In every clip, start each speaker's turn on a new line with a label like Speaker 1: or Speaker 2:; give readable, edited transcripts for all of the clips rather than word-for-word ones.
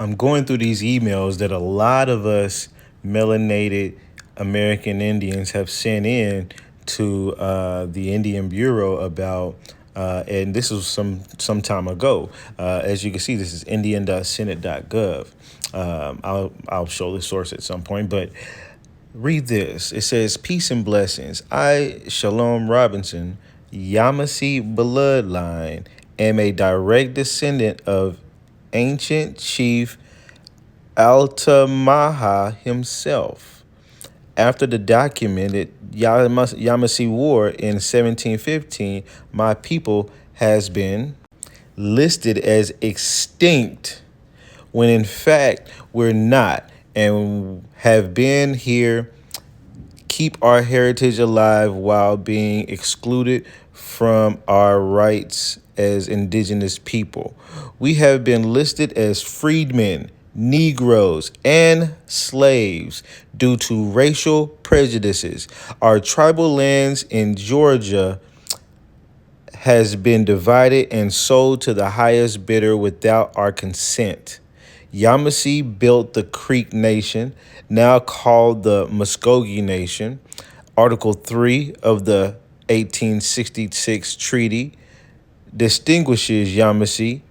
Speaker 1: I'm going through these emails that a lot of us melanated American Indians have sent in to the Indian Bureau about, and this was some time ago. As you can see, this is indian.senate.gov. I'll show the source at some point, but read this. It says, "Peace and blessings. I, Shalom Robinson, Yamasee bloodline, am a direct descendant of ancient chief Altamaha himself. After the documented Yamasee War in 1715, my people has been listed as extinct when in fact we're not, and have been here keep our heritage alive while being excluded from our rights as indigenous people. We have been listed as freedmen, Negroes, and slaves due to racial prejudices. Our tribal lands in Georgia has been divided and sold to the highest bidder without our consent. Yamasee built the Creek Nation, now called the Muskogee Nation. Article 3 of the 1866 treaty distinguishes Yamasee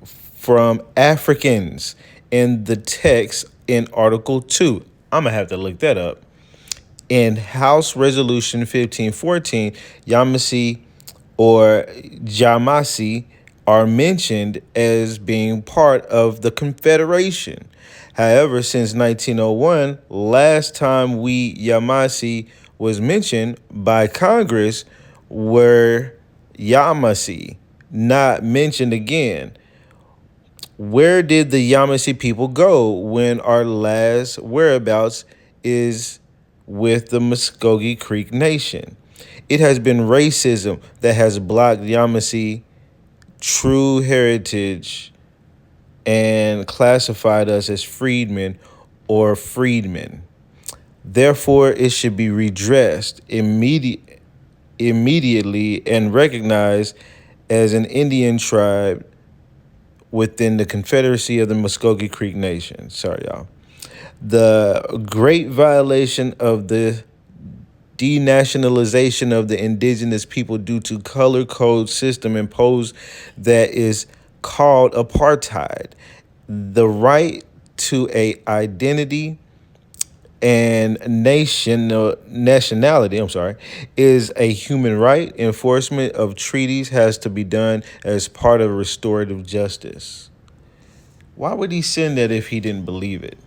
Speaker 1: from Africans in the text in Article 2. I'm going to have to look that up. In House Resolution 1514, Yamasee or Jamasi are mentioned as being part of the Confederation. However, since 1901, last time we Yamasee was mentioned by Congress were Yamasee, not mentioned again. Where did the Yamasee people go when our last whereabouts is with the Muskogee Creek Nation? It has been racism that has blocked Yamasee true heritage and classified us as freedmen or freedmen. Therefore, it should be redressed immediately and recognized as an Indian tribe within the Confederacy of the Muskogee Creek Nation. Sorry, y'all. The great violation of the denationalization of the indigenous people due to color code system imposed that is called apartheid. The right to a identity and nationality, is a human right. Enforcement of treaties has to be done as part of restorative justice. Why would he send that if he didn't believe it?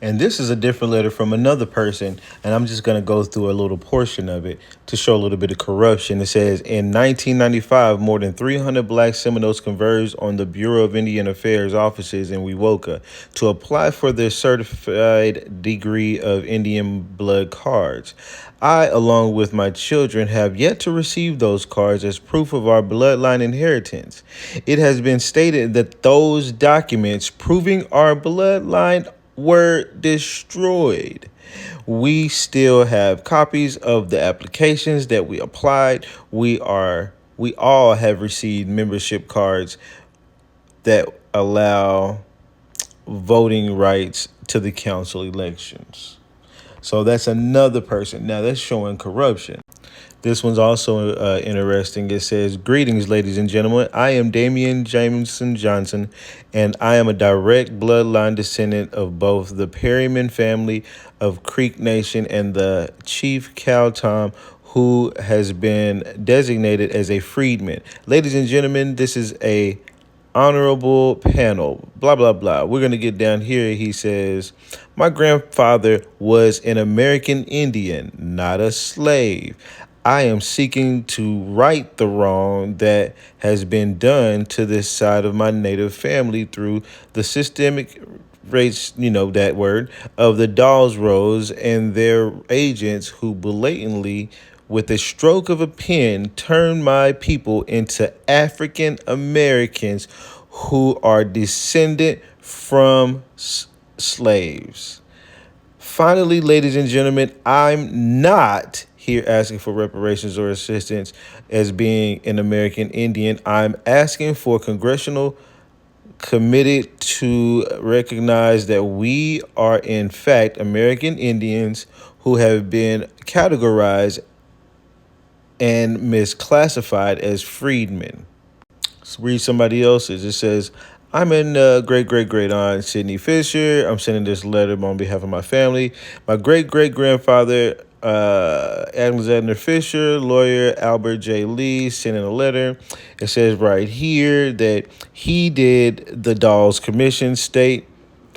Speaker 1: And this is a different letter from another person, and I'm just going to go through a little portion of it to show a little bit of corruption. It says, in 1995, more than 300 black Seminoles converged on the Bureau of Indian Affairs offices in Wewoka to apply for their certified degree of Indian blood cards. I, along with my children, have yet to receive those cards as proof of our bloodline inheritance. It has been stated that those documents proving our bloodline were destroyed. We still have copies of the applications that we applied. We all have received membership cards that allow voting rights to the council elections. So that's another person. Now that's showing corruption. This one's also interesting. It says, "Greetings, ladies and gentlemen. I am Damian Jameson Johnson, and I am a direct bloodline descendant of both the Perryman family of Creek Nation and the Chief Cal Tom, who has been designated as a freedman. Ladies and gentlemen, this is a honorable panel, blah, blah, blah." We're going to get down here. He says, "My grandfather was an American Indian, not a slave. I am seeking to right the wrong that has been done to this side of my native family through the systemic race, that word, of the Dawes Rose and their agents who blatantly, with a stroke of a pen, turned my people into African Americans who are descended from slaves. Finally, ladies and gentlemen, I'm not here asking for reparations or assistance as being an American Indian. I'm asking for congressional committed to recognize that we are, in fact, American Indians who have been categorized and misclassified as freedmen. Let's read somebody else's. It says, I'm in great great great aunt Sydney Fisher. I'm sending this letter on behalf of my family. My great great grandfather, Alexander Fisher, lawyer Albert J. Lee, sending a letter. It says right here that he did the Dawes Commission state.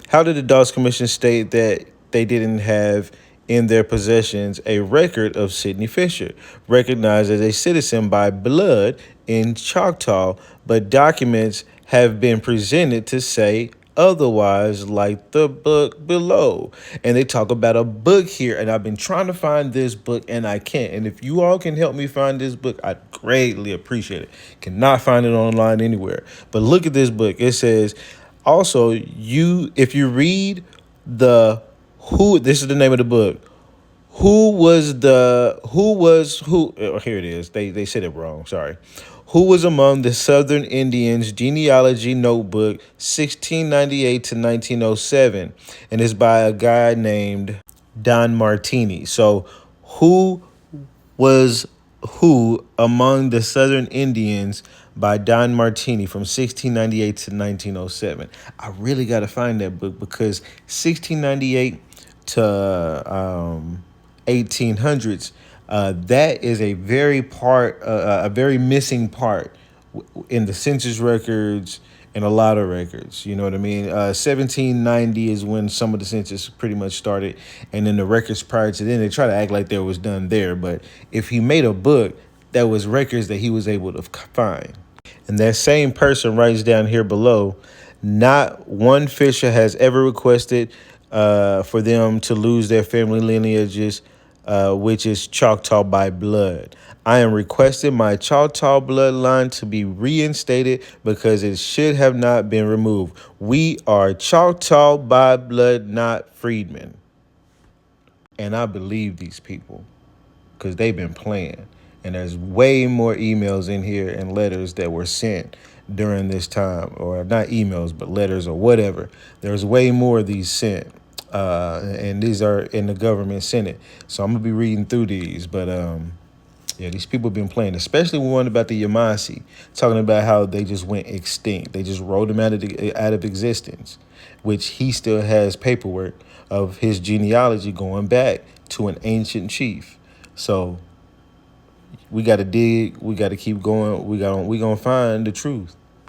Speaker 1: How did the Dawes Commission state that they didn't have in their possessions a record of Sidney Fisher, recognized as a citizen by blood in Choctaw, but documents have been presented to say otherwise, like the book below. And they talk about a book here, and I've been trying to find this book and I can't. And if you all can help me find this book, I'd greatly appreciate it. Cannot find it online anywhere. But look at this book. It says, also, if you read the who, this is the name of the book. Here it is. They said it wrong. Sorry. Who was among the Southern Indians genealogy notebook 1698 to 1907, and it's by a guy named Don Martini. So who was who among the Southern Indians by Don Martini from 1698 to 1907. I really got to find that book because 1698 to 1800s, that is a very missing part in the census records and a lot of records. You know what I mean? 1790 is when some of the census pretty much started, and then the records prior to then, they try to act like there was done there. But if he made a book, that was records that he was able to find. And that same person writes down here below, not one Fisher has ever requested for them to lose their family lineages, which is Choctaw by blood. I am requesting my Choctaw bloodline to be reinstated because it should have not been removed. We are Choctaw by blood, not freedmen. And I believe these people because they've been playing. And there's way more emails in here and letters that were sent during this time, or not emails, but letters or whatever. There's way more of these sent. And these are in the government Senate. So I'm going to be reading through these. But yeah, these people have been playing, especially one about the Yamasee, talking about how they just went extinct. They just wrote them out of existence, which he still has paperwork of his genealogy going back to an ancient chief. So we got to dig. We got to keep going. We gonna find the truth.